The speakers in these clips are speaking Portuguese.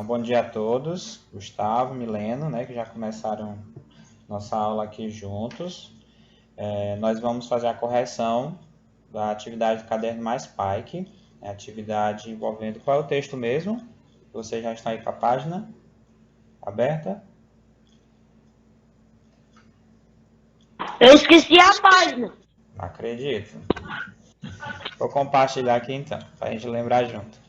bom dia a todos. Gustavo, Mileno, né, que já começaram nossa aula aqui juntos. Nós vamos fazer a correção da atividade do Caderno Mais Pike, atividade envolvendo... Qual é o texto mesmo? Vocês já estão aí com a página aberta? Eu esqueci a página. Não acredito. Vou compartilhar aqui então, para a gente lembrar junto.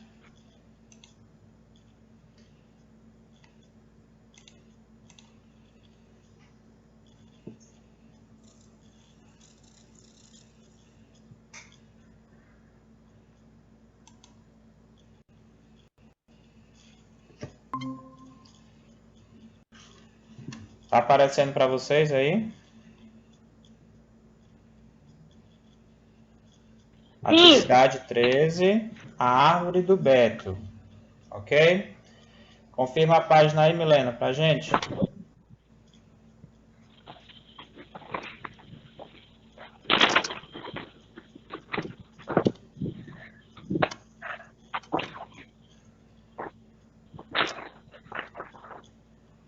Tá aparecendo para vocês aí? Atividade 13, a árvore do Beto. Ok? Confirma a página aí, Milena, pra gente.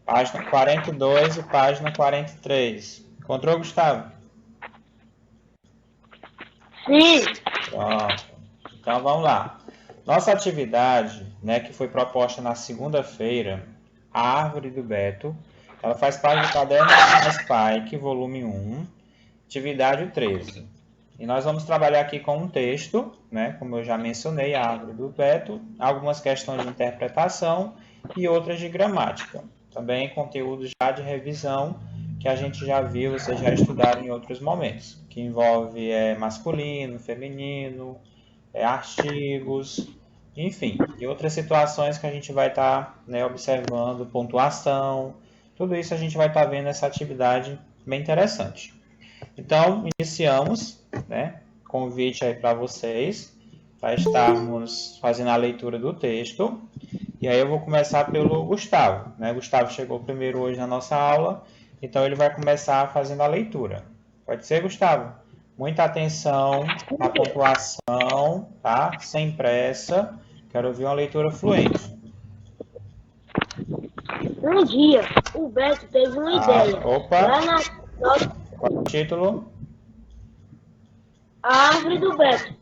Página 42 e página 43. Encontrou, Gustavo? Sim. Pronto. Então vamos lá. Nossa atividade, né, que foi proposta na segunda-feira, a árvore do Beto, ela faz parte do Caderno Mais Pike, volume 1, atividade 13. E nós vamos trabalhar aqui com um texto, né, como eu já mencionei, a árvore do Beto, algumas questões de interpretação e outras de gramática. Também conteúdo já de revisão que a gente já viu, vocês já estudaram em outros momentos, que envolve masculino, feminino, artigos, enfim, e outras situações que a gente vai estar observando, pontuação, tudo isso a gente vai estar vendo essa atividade bem interessante. Então, iniciamos, né? Convite aí para vocês, para estarmos fazendo a leitura do texto. E aí eu vou começar pelo Gustavo, né? Gustavo chegou primeiro hoje na nossa aula, então ele vai começar fazendo a leitura. Pode ser, Gustavo? Muita atenção na pontuação, tá? Sem pressa. Quero ouvir uma leitura fluente. Um dia, o Beto teve uma ideia. Opa! Lá na Qual é o título? A árvore do Beto.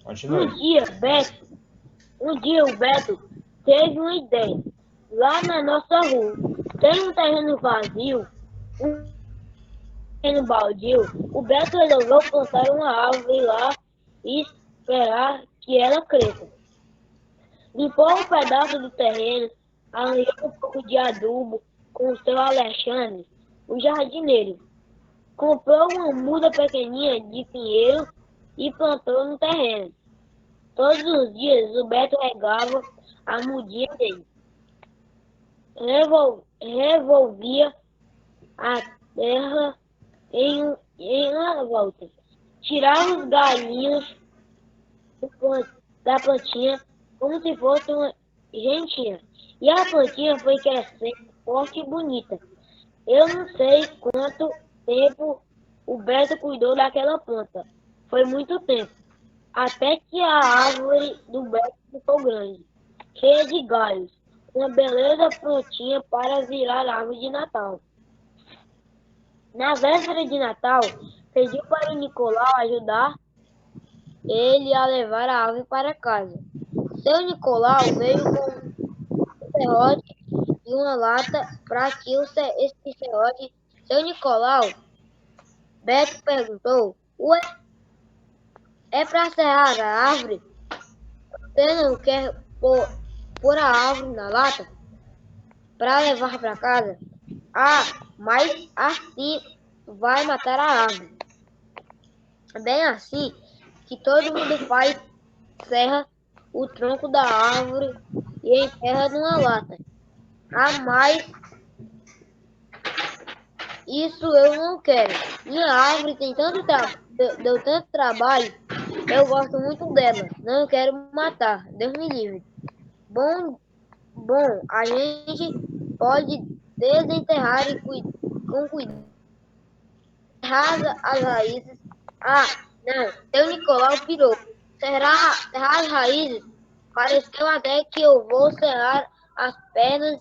Continue. Um dia o Beto teve uma ideia. Lá na nossa rua tem um terreno vazio, um terreno baldio. O Beto resolveu plantar uma árvore lá e esperar que ela cresça. Limpou um pedaço do terreno, arranjou um pouco de adubo com o seu Alexandre, o jardineiro. Comprou uma muda pequenininha de pinheiro e plantou no terreno. Todos os dias o Beto regava a mudinha dele. Revolvia a terra em uma volta. Tirava os galinhos da plantinha como se fosse uma gentinha. E a plantinha foi crescendo forte e bonita. Eu não sei quanto tempo o Beto cuidou daquela planta. Foi muito tempo. Até que a árvore do Beto ficou grande, cheia de galhos, uma beleza prontinha para virar árvore de Natal. Na véspera de Natal, pediu para o Nicolau ajudar ele a levar a árvore para casa. Seu Nicolau veio com um serrote e uma lata para que esse serrote... Seu Nicolau, Beto perguntou, ué, é para serrar a árvore? Você não quer pôr a árvore na lata para levar para casa? Ah, mas assim vai matar a árvore. Bem assim que todo mundo faz, serra o tronco da árvore e enterra numa lata. Ah, mas isso eu não quero. Minha árvore tem deu tanto trabalho. Eu gosto muito dela. Não quero matar. Deus me livre. Bom, a gente pode desenterrar e com cuidado. Serrar as raízes. Ah, não. Seu Nicolau pirou. Serrar as raízes? Pareceu até que eu vou serrar as pernas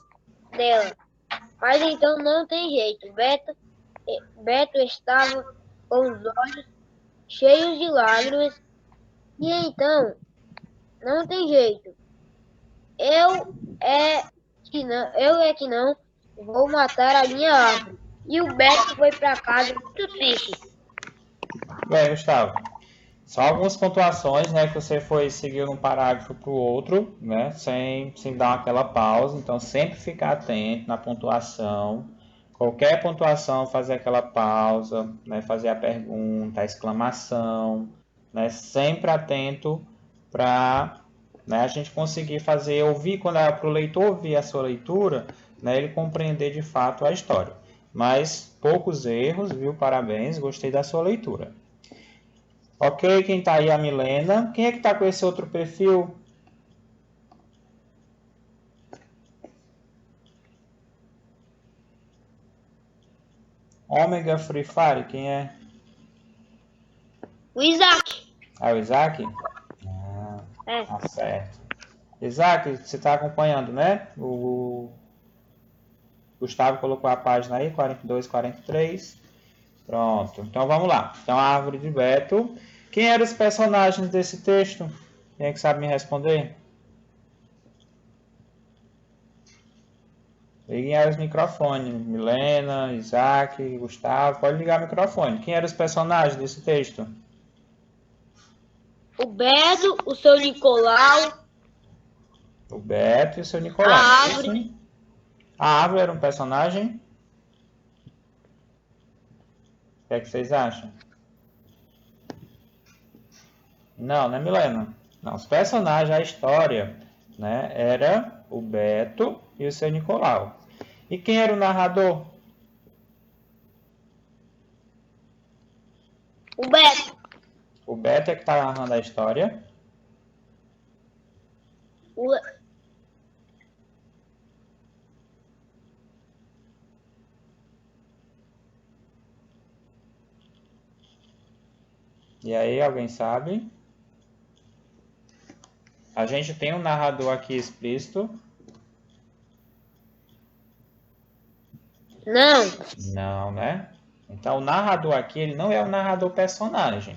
dela. Mas então não tem jeito. Beto estava com os olhos cheios de lágrimas. E então, não tem jeito. Eu é que não vou matar a minha árvore. E o Beto foi para casa muito triste. Bem, Gustavo, só algumas pontuações, né, que você foi seguir de um parágrafo para o outro, né, sem dar aquela pausa. Então, sempre ficar atento na pontuação. Qualquer pontuação, fazer aquela pausa, né, fazer a pergunta, a exclamação, né, sempre atento para, né, a gente conseguir fazer, ouvir, para o leitor ouvir a sua leitura, né, ele compreender de fato a história. Mas poucos erros, viu? Parabéns, gostei da sua leitura. Ok, quem tá aí é a Milena. Quem é que tá com esse outro perfil? Omega Free Fire, quem é? O Isaac. Ah, o Isaac? É. Tá certo. Isaac, você tá acompanhando, né? O Gustavo colocou a página aí, 42, 43. Pronto, então vamos lá. Então, a árvore de Beto. Quem eram os personagens desse texto? Quem é que sabe me responder? Liguem aí os microfones. Milena, Isaac, Gustavo. Pode ligar o microfone. Quem eram os personagens desse texto? O Beto, o seu Nicolau. O Beto e o seu Nicolau. A árvore. Isso? A árvore era um personagem? O que é que vocês acham? Não, né, Milena? Não, os personagens, a história, né, era o Beto e o seu Nicolau. E quem era o narrador? O Beto. O Beto é que está narrando a história. O... E aí, alguém sabe? A gente tem um narrador aqui explícito. Não. Não, né? Então, o narrador aqui, ele não é o narrador personagem.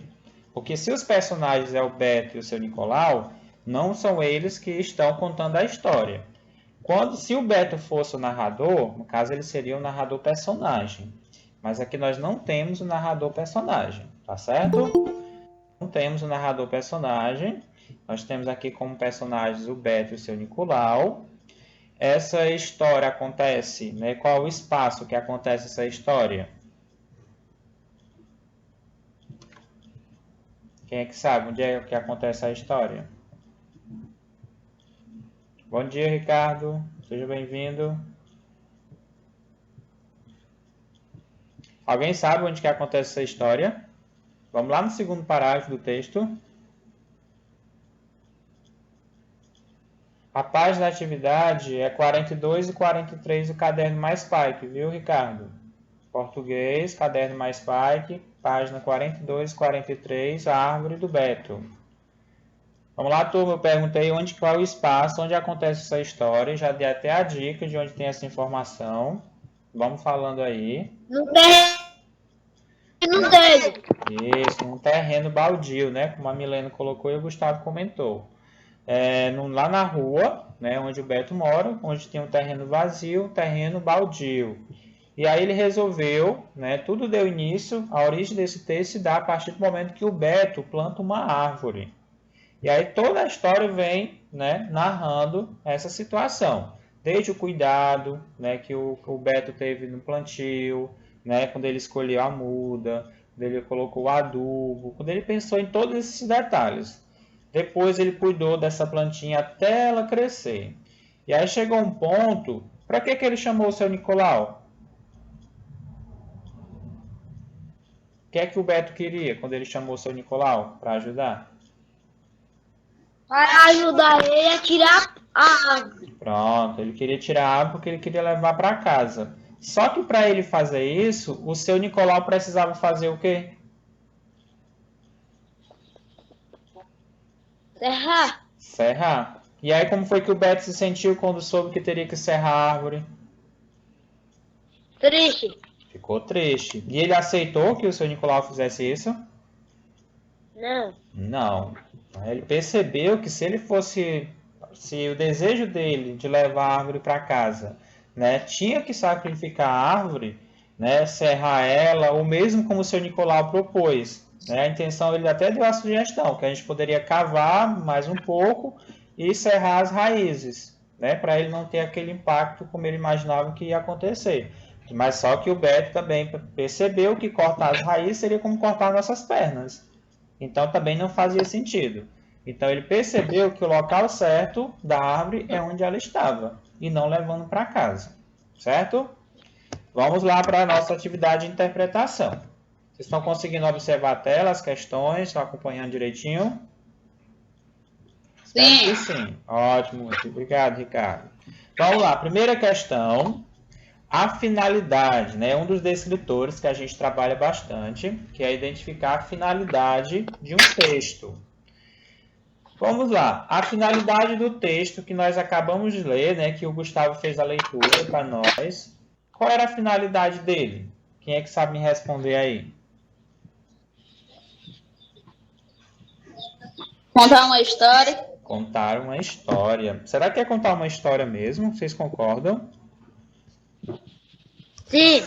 Porque se os personagens é o Beto e o seu Nicolau, não são eles que estão contando a história. Se o Beto fosse o narrador, no caso ele seria o narrador personagem. Mas aqui nós não temos o narrador personagem, tá certo? Não temos o narrador personagem. Nós temos aqui como personagens o Beto e o seu Nicolau. Essa história acontece, né? Qual é o espaço que acontece essa história? Quem é que sabe onde é que acontece a história? Bom dia, Ricardo. Seja bem-vindo. Alguém sabe onde que acontece essa história? Vamos lá no segundo parágrafo do texto. A página da atividade é 42 e 43 do caderno mais Pike, viu, Ricardo? Português, caderno mais Pike, página 42 e 43, a árvore do Beto. Vamos lá, turma, eu perguntei qual é o espaço onde acontece essa história, já dei até a dica de onde tem essa informação. Vamos falando aí. No telho. Isso, num terreno baldio, né? Como a Milena colocou e o Gustavo comentou. Lá na rua, né, onde o Beto mora, onde tem um terreno vazio, um terreno baldio. E aí ele resolveu, né, tudo deu início, a origem desse texto se dá a partir do momento que o Beto planta uma árvore. E aí toda a história vem, né, narrando essa situação. Desde o cuidado, né, que o Beto teve no plantio, né, quando ele escolheu a muda, quando ele colocou o adubo, quando ele pensou em todos esses detalhes. Depois ele cuidou dessa plantinha até ela crescer. E aí chegou um ponto, para que ele chamou o seu Nicolau? O que é que o Beto queria quando ele chamou o seu Nicolau para ajudar? Para ajudar ele a tirar a árvore. Pronto, ele queria tirar a árvore porque ele queria levar para casa. Só que para ele fazer isso, o seu Nicolau precisava fazer o quê? Serrar. Serrar. E aí, como foi que o Beto se sentiu quando soube que teria que serrar a árvore? Triste. Ficou triste. E ele aceitou que o seu Nicolau fizesse isso? Não. Não. Ele percebeu que se ele fosse, se o desejo dele de levar a árvore para casa, né, tinha que sacrificar a árvore, né, serrar ela, ou mesmo como o seu Nicolau propôs, né, a intenção ele até deu a sugestão que a gente poderia cavar mais um pouco e serrar as raízes, né, para ele não ter aquele impacto como ele imaginava que ia acontecer. Mas só que o Beto também percebeu que cortar as raízes seria como cortar nossas pernas. Então também não fazia sentido. Então ele percebeu que o local certo da árvore é onde ela estava e não levando para casa. Certo? Vamos lá para a nossa atividade de interpretação. Vocês estão conseguindo observar a tela, as questões, estão acompanhando direitinho? Espero que sim. Ótimo, muito obrigado, Ricardo. Vamos lá, primeira questão. A finalidade, né? Um dos descritores que a gente trabalha bastante, que é identificar a finalidade de um texto. Vamos lá. A finalidade do texto que nós acabamos de ler, né? Que o Gustavo fez a leitura para nós. Qual era a finalidade dele? Quem é que sabe me responder aí? Contar uma história. Contar uma história. Será que é contar uma história mesmo? Vocês concordam? Sim.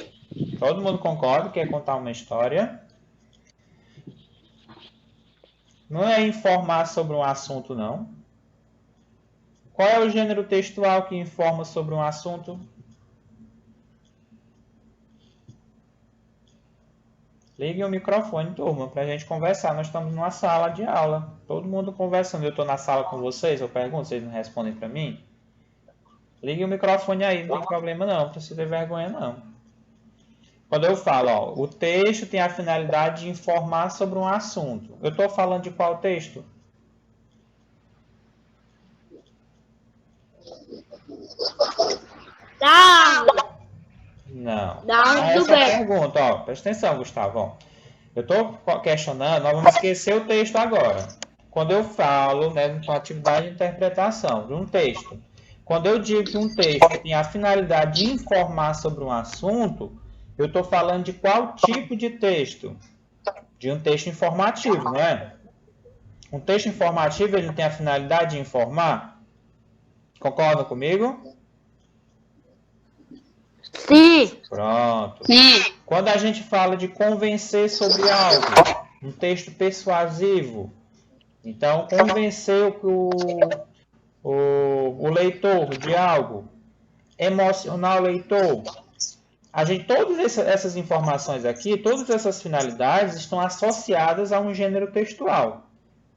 Todo mundo concorda que é contar uma história? Não é informar sobre um assunto, não. Qual é o gênero textual que informa sobre um assunto? Liguem o microfone, turma, para a gente conversar. Nós estamos numa sala de aula. Todo mundo conversando. Eu estou na sala com vocês, eu pergunto, vocês não respondem para mim? Liguem o microfone aí, não tem problema não, não precisa ter vergonha não. Quando eu falo, ó, o texto tem a finalidade de informar sobre um assunto. Eu estou falando de qual texto? Da árvore. Não. Da árvore do Essa é a Beto. pergunta, ó. Presta atenção, Gustavo. Ó. Eu estou questionando, nós vamos esquecer o texto agora. Quando eu falo, né, com atividade de interpretação de um texto, quando eu digo que um texto tem a finalidade de informar sobre um assunto, eu estou falando de qual tipo de texto? De um texto informativo, não é? Um texto informativo ele tem a finalidade de informar? Concordam comigo? Sim. Pronto. Sim. Quando a gente fala de convencer sobre algo, um texto persuasivo, então convencer o leitor de algo, emocionar o leitor. Todas essas informações aqui, todas essas finalidades estão associadas a um gênero textual.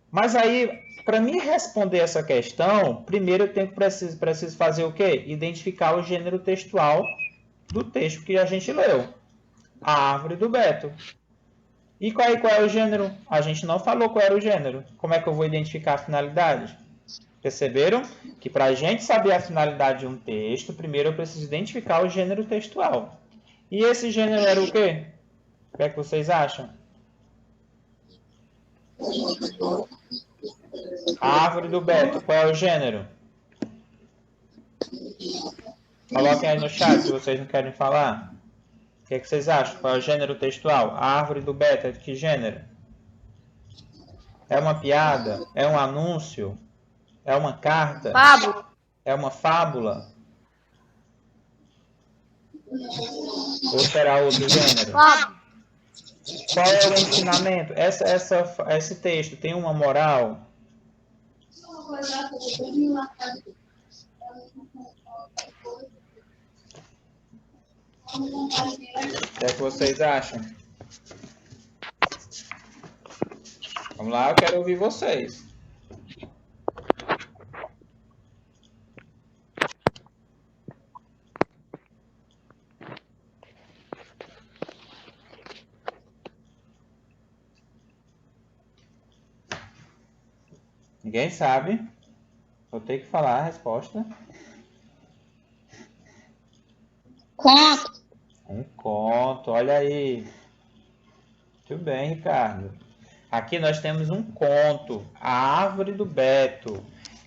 Mas aí, para mim responder essa questão, primeiro eu preciso fazer o quê? Identificar o gênero textual do texto que a gente leu. A árvore do Beto. E qual é o gênero? A gente não falou qual era o gênero. Como é que eu vou identificar a finalidade? Perceberam? Que para a gente saber a finalidade de um texto, primeiro eu preciso identificar o gênero textual. E esse gênero era o quê? O que é que vocês acham? A árvore do Beto, qual é o gênero? Coloquem aí no chat se vocês não querem falar. O que é que vocês acham? Qual é o gênero textual? A árvore do Beto é de que gênero? É uma piada? É um anúncio? É uma carta? Fábula. É uma fábula? Ou será outro gênero? Fábula. Qual é o ensinamento? Esse texto tem uma moral? O que é que vocês acham? Vamos lá, eu quero ouvir vocês. Ninguém sabe. Vou ter que falar a resposta. Conto. Um conto, olha aí. Muito bem, Ricardo. Aqui nós temos um conto, A Árvore do Beto.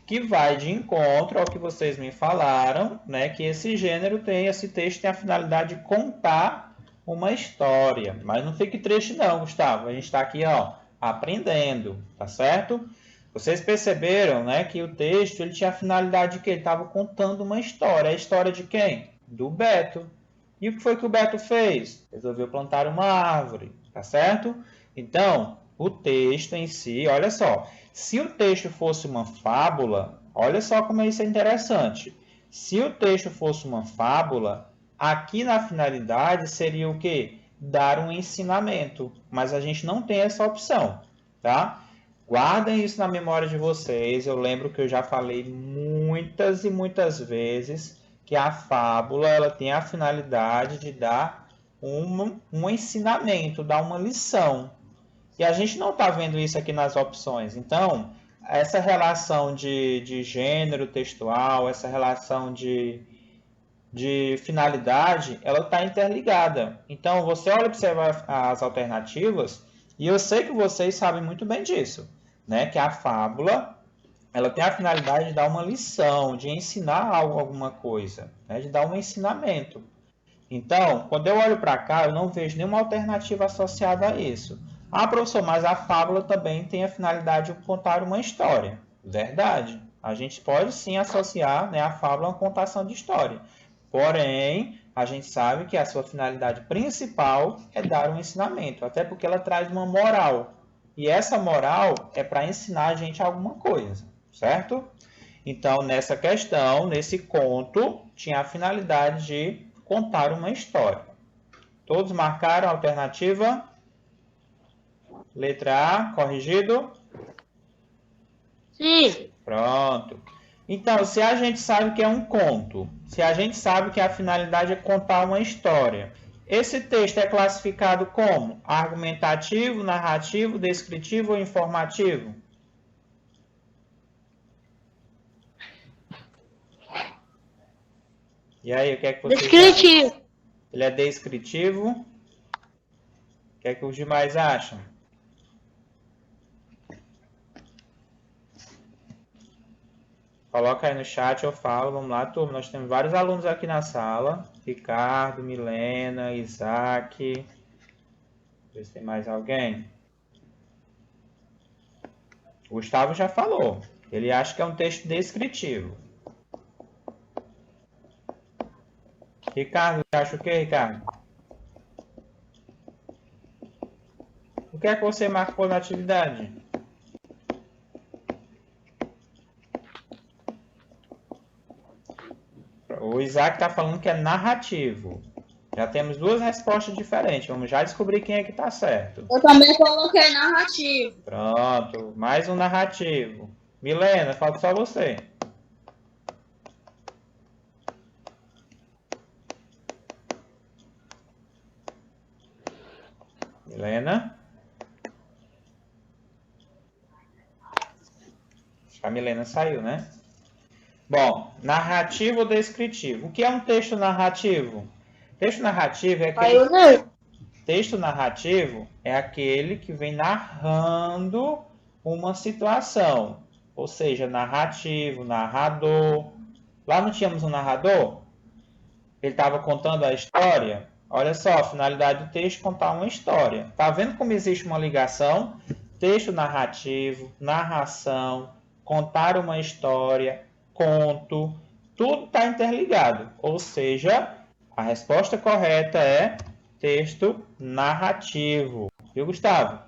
que vai de encontro ao que vocês me falaram, né? Que esse texto tem a finalidade de contar uma história. Mas não fique triste não, Gustavo. A gente está aqui, ó, aprendendo, tá certo? Vocês perceberam, né, que o texto ele tinha a finalidade de que ele estava contando uma história. A história de quem? Do Beto. E o que foi que o Beto fez? Resolveu plantar uma árvore, tá certo? Então, o texto em si, olha só, se o texto fosse uma fábula, olha só como isso é interessante. Se o texto fosse uma fábula, aqui na finalidade seria o quê? Dar um ensinamento, mas a gente não tem essa opção, tá? Guardem isso na memória de vocês. Eu lembro que eu já falei muitas e muitas vezes que a fábula ela tem a finalidade de dar um ensinamento, dar uma lição. E a gente não está vendo isso aqui nas opções. Então, essa relação de gênero textual, essa relação de finalidade, ela está interligada. Então, você olha para as alternativas e eu sei que vocês sabem muito bem disso, né? Que a fábula ela tem a finalidade de dar uma lição, de ensinar alguma coisa, né? De dar um ensinamento. Então, quando eu olho para cá, eu não vejo nenhuma alternativa associada a isso. Ah, professor, mas a fábula também tem a finalidade de contar uma história. Verdade. A gente pode sim associar, né, a fábula a uma contação de história. Porém, a gente sabe que a sua finalidade principal é dar um ensinamento, até porque ela traz uma moral. E essa moral é para ensinar a gente alguma coisa, certo? Então, nessa questão, nesse conto, tinha a finalidade de contar uma história. Todos marcaram a alternativa? Letra A, corrigido? Sim. Pronto. Então, se a gente sabe que é um conto, se a gente sabe que a finalidade é contar uma história, esse texto é classificado como argumentativo, narrativo, descritivo ou informativo? E aí, o que é que vocês acham? Descritivo. Ele é descritivo? O que é que os demais acham? Coloca aí no chat, eu falo. Vamos lá, turma. Nós temos vários alunos aqui na sala. Ricardo, Milena, Isaac. Ver se tem mais alguém. Gustavo já falou. Ele acha que é um texto descritivo. Ricardo, você acha o quê, Ricardo? O que é que você marcou na atividade? O Isaac está falando que é narrativo. Já temos duas respostas diferentes. Vamos já descobrir quem é que está certo. Eu também coloquei narrativo. Pronto, mais um narrativo. Milena, falta só você. Milena? Acho que a Milena saiu, né? Bom, narrativo ou descritivo? O que é um texto narrativo? Texto narrativo é aquele... Aí não. Texto narrativo é aquele que vem narrando uma situação. Ou seja, narrativo, narrador. Lá não tínhamos um narrador? Ele estava contando a história. Olha só, a finalidade do texto é contar uma história. Tá vendo como existe uma ligação? Texto narrativo, narração, contar uma história, conto, tudo está interligado. Ou seja, a resposta correta é texto narrativo. Viu, Gustavo?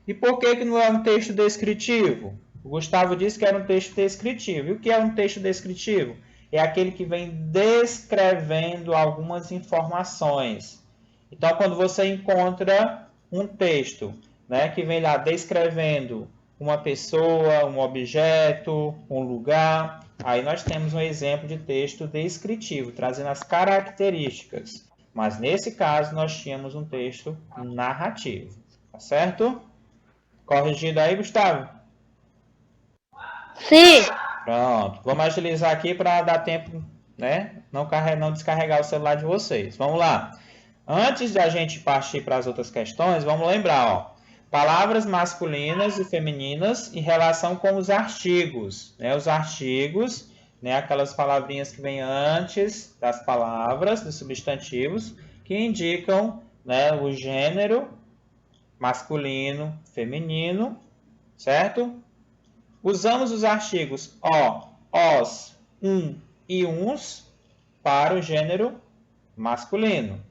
E por que não é um texto descritivo? O Gustavo disse que era um texto descritivo. E o que é um texto descritivo? É aquele que vem descrevendo algumas informações. Então, quando você encontra um texto, né, que vem lá descrevendo uma pessoa, um objeto, um lugar, aí nós temos um exemplo de texto descritivo, trazendo as características. Mas nesse caso, nós tínhamos um texto narrativo. Tá certo? Corrigido aí, Gustavo? Sim. Pronto. Vamos agilizar aqui para dar tempo, né? Não descarregar o celular de vocês. Vamos lá. Antes de a gente partir para as outras questões, vamos lembrar, ó. Palavras masculinas e femininas em relação com os artigos, né? Os artigos, né? Aquelas palavrinhas que vêm antes das palavras, dos substantivos, que indicam, né, o gênero masculino, feminino, certo? Usamos os artigos o, os, e uns para o gênero masculino.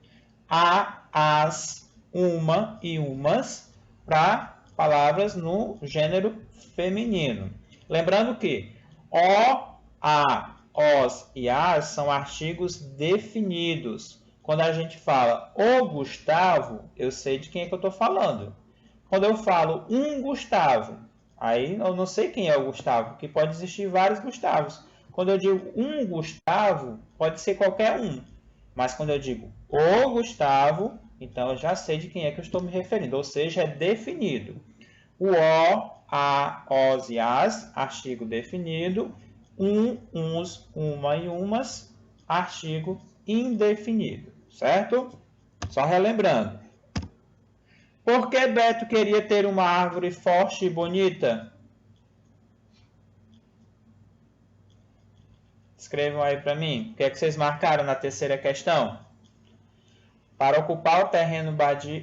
A, as, uma e umas para palavras no gênero feminino. Lembrando que o, a, os e as são artigos definidos. Quando a gente fala o Gustavo, eu sei de quem é que eu estou falando. Quando eu falo um Gustavo, aí eu não sei quem é o Gustavo, porque pode existir vários Gustavos. Quando eu digo um Gustavo, pode ser qualquer um. Mas quando eu digo o Gustavo, então eu já sei de quem é que eu estou me referindo, ou seja, é definido. O a, os e as, artigo definido. Uns, uma e umas, artigo indefinido, certo? Só relembrando. Por que Beto queria ter uma árvore forte e bonita? Escrevam aí para mim. O que é que vocês marcaram na terceira questão? Para ocupar o terreno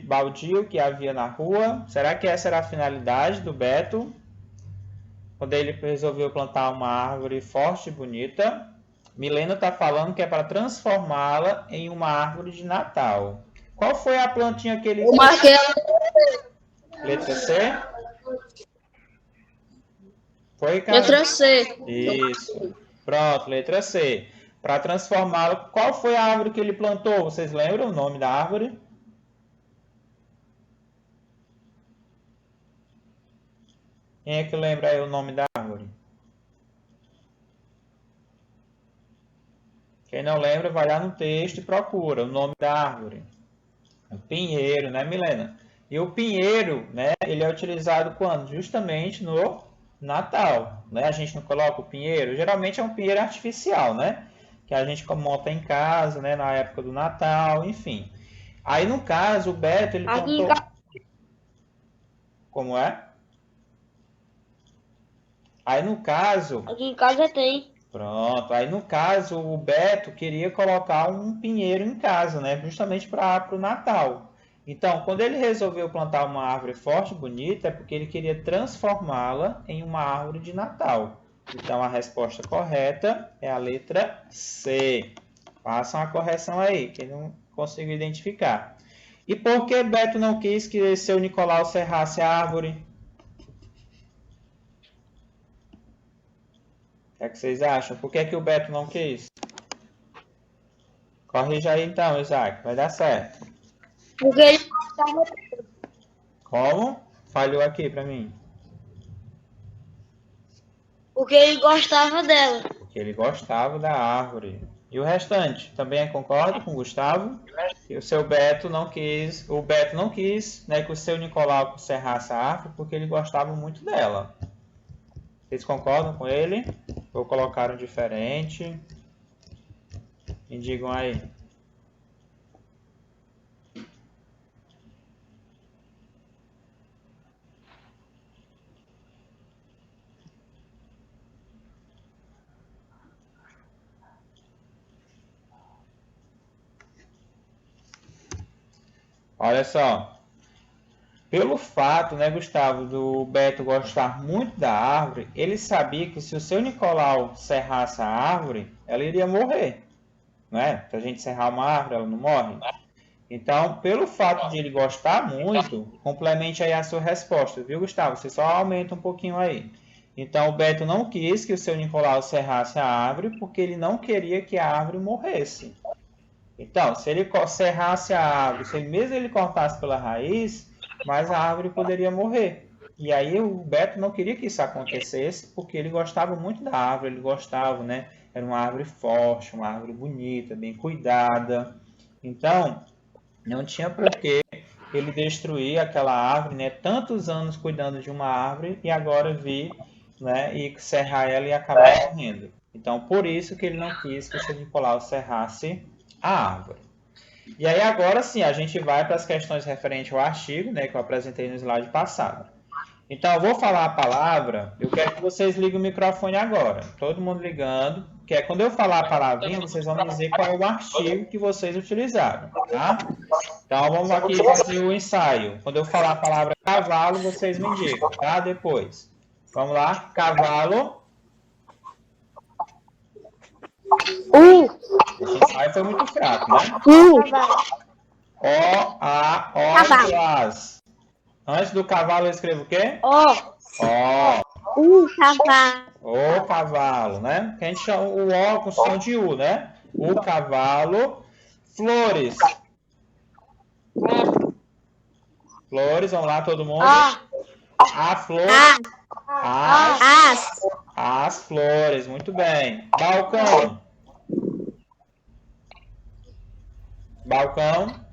baldio que havia na rua. Será que essa era a finalidade do Beto? Quando ele resolveu plantar uma árvore forte e bonita. Milena está falando que é para transformá-la em uma árvore de Natal. Qual foi a plantinha que ele... Eu marquei Letra C? Foi, cara? letra C. Isso. Pronto, letra C. Para transformá-lo, qual foi a árvore que ele plantou? Vocês lembram o nome da árvore? Quem é que lembra aí o nome da árvore? Quem não lembra, vai lá no texto e procura o nome da árvore. O pinheiro, né, Milena? E o pinheiro, né, ele é utilizado quando? Justamente no Natal, né? A gente não coloca o pinheiro, geralmente é um pinheiro artificial, né? Que a gente monta em casa, né, na época do Natal, enfim. Aí no caso, o Beto, ele Aqui em plantou... Como é? Aí no caso... Aqui em casa tem. Pronto, aí no caso o Beto queria colocar um pinheiro em casa, né? Justamente para o Natal. Então, quando ele resolveu plantar uma árvore forte e bonita, é porque ele queria transformá-la em uma árvore de Natal. Então, a resposta correta é a letra C. Façam a correção aí, que não consigo identificar. E por que Beto não quis que seu Nicolau serrasse a árvore? O que é que vocês acham? Por que que o Beto não quis? Corrija aí então, Isaac. Vai dar certo. Porque ele gostava, Como? Falhou aqui para mim. porque ele gostava dela. Porque ele gostava da árvore. E o restante? Também concorda com o Gustavo? E o seu Beto não quis... O Beto não quis, né, que o seu Nicolau serrasse a árvore porque ele gostava muito dela. Vocês concordam com ele? Ou colocaram diferente? Me digam aí. Olha só. Pelo fato, né, Gustavo, do Beto gostar muito da árvore, ele sabia que se o seu Nicolau serrasse a árvore, ela iria morrer. Né? Se a gente serrar uma árvore, ela não morre. Então, pelo fato de ele gostar muito, complemente aí a sua resposta, viu, Gustavo? Você só aumenta um pouquinho aí. Então, o Beto não quis que o seu Nicolau serrasse a árvore, porque ele não queria que a árvore morresse. Então, se ele serrasse a árvore, se mesmo ele cortasse pela raiz, mas a árvore poderia morrer. E aí o Beto não queria que isso acontecesse, porque ele gostava muito da árvore, ele gostava, né? Era uma árvore forte, uma árvore bonita, bem cuidada. Então, não tinha por que ele destruir aquela árvore, né? Tantos anos cuidando de uma árvore e agora vir, né, e serrar ela e acabar morrendo. Então, por isso que ele não quis que o seu Nicolau serrasse a árvore. E aí agora sim, a gente vai para as questões referentes ao artigo, né, que eu apresentei no slide passado. Então, eu vou falar a palavra, eu quero que vocês liguem o microfone agora. Todo mundo ligando, que é quando eu falar a palavrinha, vocês vão me dizer qual é o artigo que vocês utilizaram, tá? Então, vamos aqui fazer o ensaio. Quando eu falar a palavra cavalo, vocês me indicam, tá? Depois. Vamos lá, cavalo. Esse ensaio foi muito fraco, né? O-A-O-As. Antes do cavalo eu escrevo o quê? Ó. Cavalo. O cavalo, né? Que a gente chama o O com som de U, né? O cavalo. Flores. Flores, vamos lá todo mundo. A flor. As flores, muito bem. Balcão. Balcão.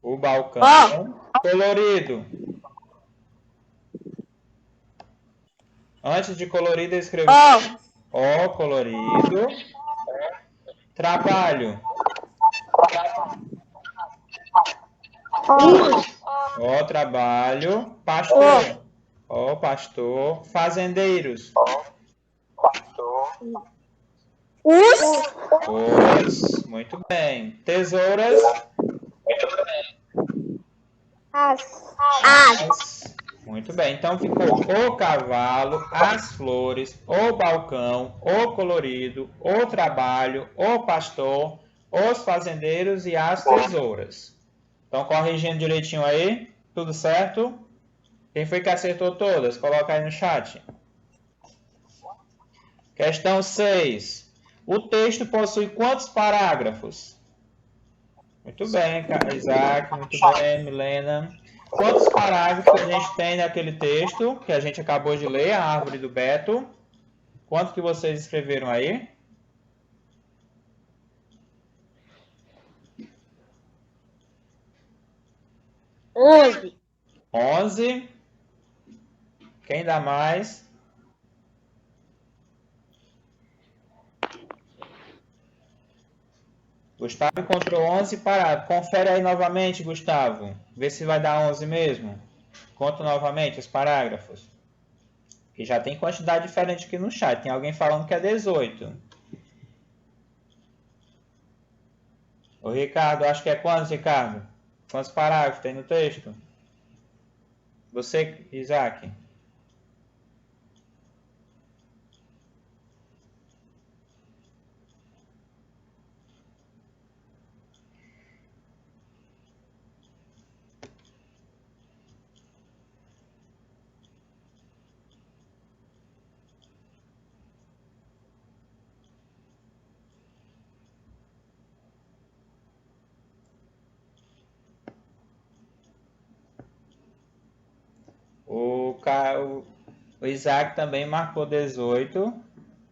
O balcão. Colorido. Antes de colorido, eu escrevo O colorido. Trabalho. O trabalho. Pastor. O pastor. Fazendeiros. Os. Muito bem. Tesouras. As. Muito bem. Então ficou o cavalo, as flores, o balcão, o colorido, o trabalho, o pastor, os fazendeiros e as tesouras. Então, corrigindo direitinho aí. Tudo certo? Quem foi que acertou todas? Coloca aí no chat. Questão 6. O texto possui quantos parágrafos? Muito bem, Isaac. Muito bem, Milena. Quantos parágrafos a gente tem naquele texto que a gente acabou de ler, a árvore do Beto? Quanto que vocês escreveram aí? 11. Quem dá mais? Gustavo encontrou 11 parágrafos. Confere aí novamente, Gustavo. Vê se vai dar 11 mesmo. Conta novamente os parágrafos. Que já tem quantidade diferente aqui no chat. Tem alguém falando que é 18. Ô, Ricardo, acho que é quantos, Ricardo? Quantos parágrafos tem no texto? Você, Isaac? O Isaac também marcou 18.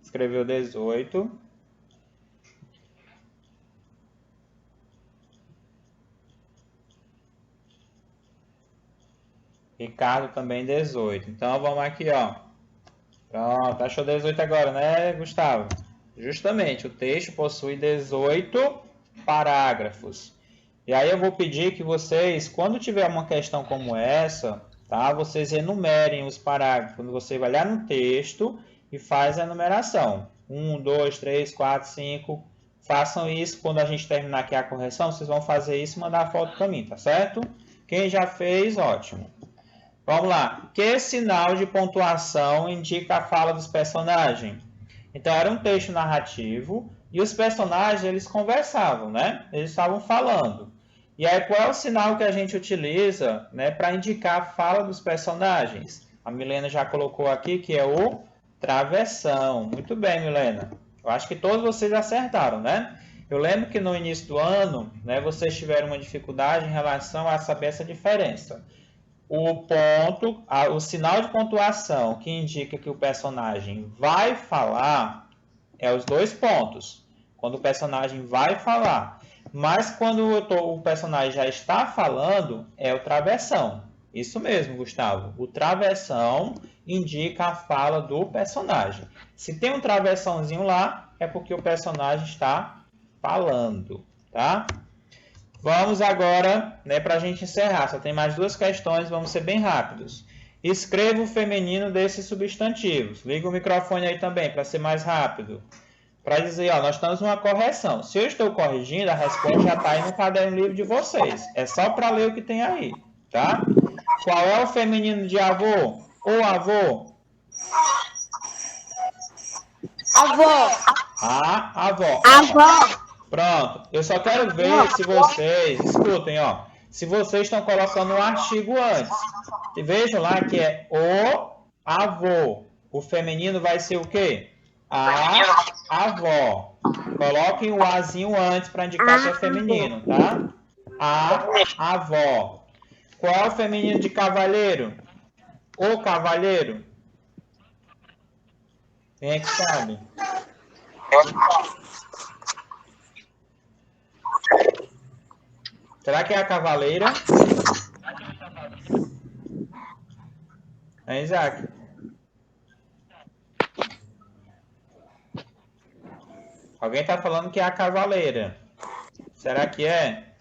Escreveu 18. Ricardo também 18. Então vamos aqui, ó. Pronto, achou 18 agora, né, Gustavo? Justamente, o texto possui 18 parágrafos. E aí eu vou pedir que vocês, quando tiver uma questão como essa, tá? Vocês enumerem os parágrafos. Quando você vai olhar no texto e faz a enumeração. 1, 2, 3, 4, 5. Façam isso. Quando a gente terminar aqui a correção, vocês vão fazer isso e mandar a foto para mim, tá certo? Quem já fez, ótimo. Vamos lá. Que sinal de pontuação indica a fala dos personagens? Então, era um texto narrativo e os personagens, eles conversavam, né? Eles estavam falando. E aí, qual é o sinal que a gente utiliza, né, para indicar a fala dos personagens? A Milena já colocou aqui que é o travessão. Muito bem, Milena. Eu acho que todos vocês acertaram, né? Eu lembro que no início do ano, né, vocês tiveram uma dificuldade em relação a saber essa diferença. O sinal de pontuação que indica que o personagem vai falar é os 2 pontos. Quando o personagem vai falar. Mas quando o personagem já está falando, é o travessão. Isso mesmo, Gustavo. O travessão indica a fala do personagem. Se tem um travessãozinho lá, é porque o personagem está falando, tá? Vamos agora, né, para a gente encerrar. Só tem mais 2 questões, vamos ser bem rápidos. Escreva o feminino desses substantivos. Liga o microfone aí também, para ser mais rápido. Para dizer, ó, nós estamos numa correção. Se eu estou corrigindo, a resposta já está aí no caderno livre de vocês. É só para ler o que tem aí, tá? Qual é o feminino de avô? Ou avô? Avó. A avó. Avó. Pronto. Eu só quero ver se vocês, escutem, ó, se vocês estão colocando um artigo antes. E vejam lá que é o avô. O feminino vai ser o quê? A avó. Coloquem o azinho antes para indicar que é feminino, tá? A avó. Qual é o feminino de cavalheiro? O cavalheiro. Quem é que sabe? Será que é a cavaleira? É, Isaac? Alguém está falando que é a cavaleira. Será que é?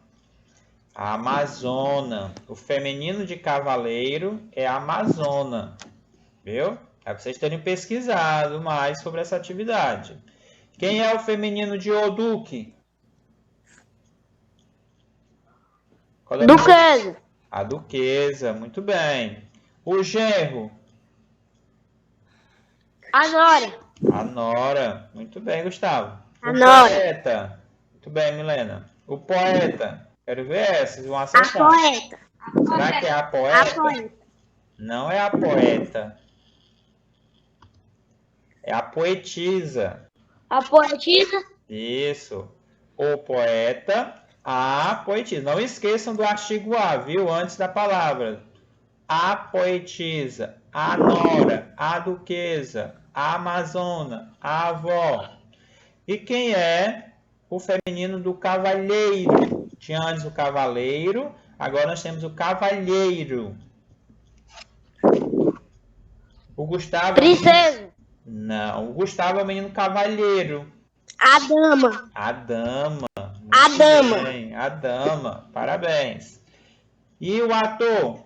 A amazona. O feminino de cavaleiro é a amazona. Viu? É para vocês terem pesquisado mais sobre essa atividade. Quem é o feminino de Oduque? Duquesa. A duquesa, muito bem. O genro? A nora. A nora. Muito bem, Gustavo. A O nora. poeta? Muito bem, Milena. O poeta? Quero ver essas, vão A acertar. poeta. Será que é a A poeta? poeta. Não é a poeta. É a poetisa. A poetisa. Isso. O poeta, a poetisa. Não esqueçam do artigo A, viu? Antes da palavra. A poetisa, a nora, a duquesa, a amazona, a avó. E quem é o feminino do cavalheiro? Tinha antes o cavaleiro, agora nós temos o cavalheiro. O Gustavo... Princesa. Não, o Gustavo é o menino cavalheiro. A dama. A dama. A dama. Bem, a dama. Parabéns. E o ator?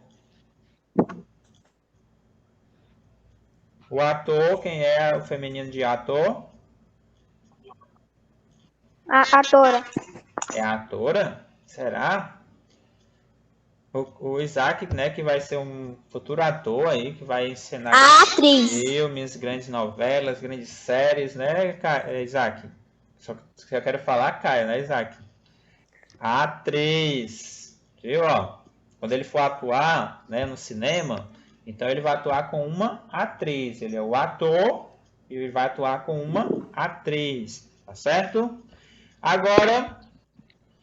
O ator, quem é o feminino de ator? A atora. É a atora? Será? O Isaac, né, que vai ser um futuro ator aí, que vai ensinar A atriz. filmes, grandes novelas, grandes séries, né, Isaac? Só que eu quero falar Caio, né, Isaac? A atriz. Viu, ó? Quando ele for atuar, né, no cinema, então ele vai atuar com uma atriz. Ele é o ator e ele vai atuar com uma atriz. Tá certo? Agora,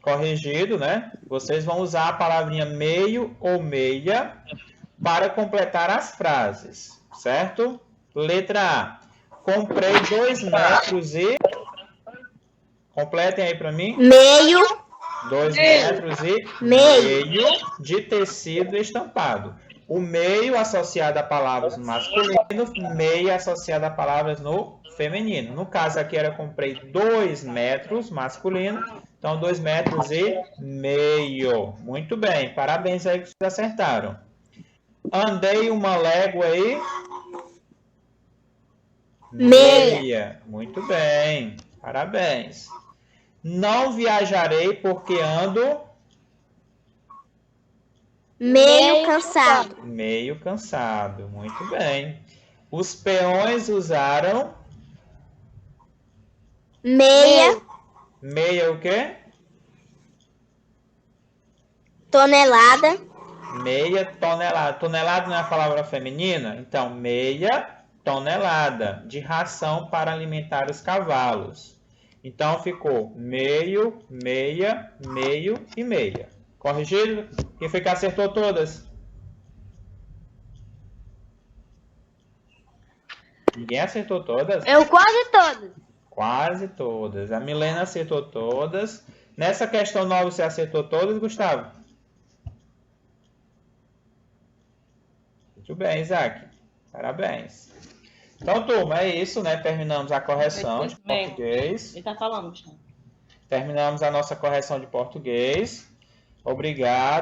corrigido, né? Vocês vão usar a palavrinha meio ou meia para completar as frases. Certo? Letra A. Comprei 2 metros e... Completem aí para mim. Meio. 2 metros e meio de tecido estampado. O meio associado a palavras no masculino, meia associado a palavras no feminino. No caso aqui era comprei 2 metros masculino, então 2 metros e meio. Muito bem, parabéns aí que vocês acertaram. Andei uma légua e... Meia. Muito bem, parabéns. Não viajarei porque ando... Meio cansado. Meio cansado. Muito bem. Os peões usaram... Meia Meia o quê? tonelada. Meia tonelada. Tonelada não é a palavra feminina? Então, meia tonelada de ração para alimentar os cavalos. Então, ficou meio, meia, meio e meia. Corrigido? Quem foi que acertou todas? Ninguém acertou todas? Eu quase todo. Quase todas. A Milena acertou todas. Nessa questão 9 você acertou todas, Gustavo? Muito bem, Isaac. Parabéns. Então, turma, é isso, né? Terminamos a correção de português. Ele tá falando, Gustavo. Terminamos a nossa correção de português. Obrigado.